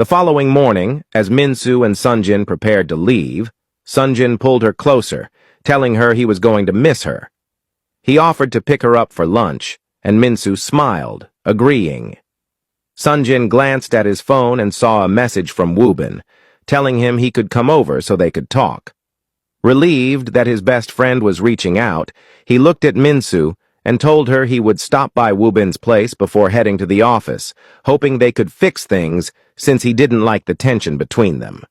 The following morning, as Minsu and Sunjin prepared to leave, Sunjin pulled her closer, telling her he was going to miss her. He offered to pick her up for lunch, and Minsu smiled, agreeing. Sunjin glanced at his phone and saw a message from Woobin, telling him he could come over so they could talk. Relieved that his best friend was reaching out, he looked at Minsu and told her he would stop by Woobin's place before heading to the office, hoping they could fix things since he didn't like the tension between them.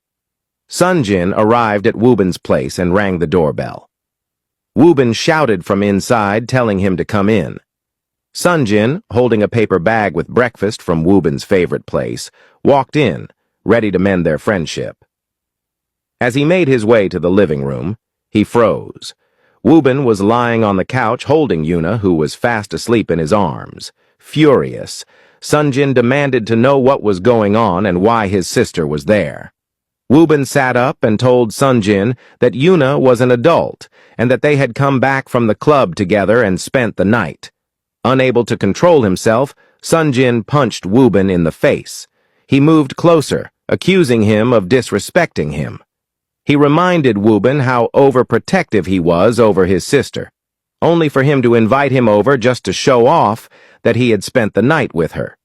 Sunjin arrived at Woobin's place and rang the doorbell. Woobin shouted from inside, telling him to come in. Sunjin, holding a paper bag with breakfast from Woobin's favorite place, walked in, ready to mend their friendship. As he made his way to the living room, he froze. Woobin was lying on the couch holding Yuna, who was fast asleep in his arms. Furious, Sunjin demanded to know what was going on and why his sister was there. Woobin sat up and told Sunjin that Yuna was an adult and that they had come back from the club together and spent the night. Unable to control himself, Sunjin punched Woobin in the face. He moved closer, accusing him of disrespecting him. He reminded Woobin how overprotective he was over his sister, only for him to invite him over just to show off that he had spent the night with her.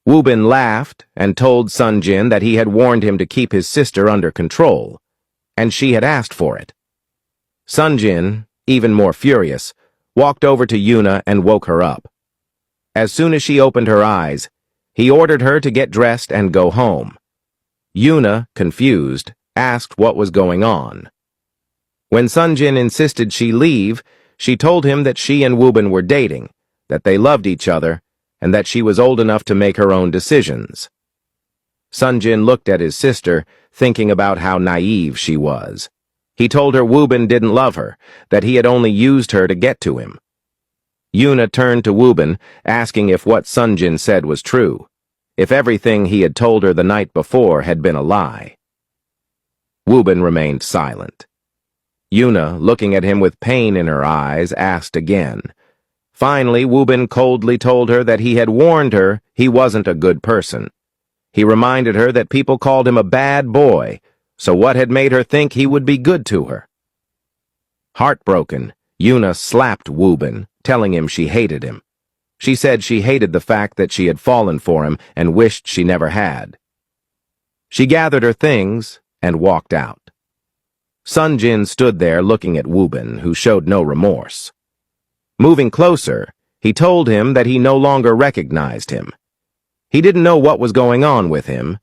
Woobin laughed and told Sunjin that he had warned him to keep his sister under control, and she had asked for it. Sunjin, even more furious, walked over to Yuna and woke her up. As soon as she opened her eyes, he ordered her to get dressed and go home. Yuna, confused, asked what was going on. When Sunjin insisted she leave, she told him that she and Woobin were dating, that they loved each other, and that she was old enough to make her own decisions. Sunjin looked at his sister, thinking about how naive she was. He told her Woobin didn't love her, that he had only used her to get to him. Yuna turned to Woobin, asking if what Sunjin said was true, if everything he had told her the night before had been a lie. Woobin remained silent. Yuna, looking at him with pain in her eyes, asked again. Finally, Woobin coldly told her that he had warned her he wasn't a good person. He reminded her that people called him a bad boy, so what had made her think he would be good to her? Heartbroken, Yuna slapped Woobin, telling him she hated him. She said she hated the fact that she had fallen for him and wished she never had. She gathered her things and walked out. Sunjin stood there looking at Woobin, who showed no remorse. Moving closer, he told him that he no longer recognized him. He didn't know what was going on with him,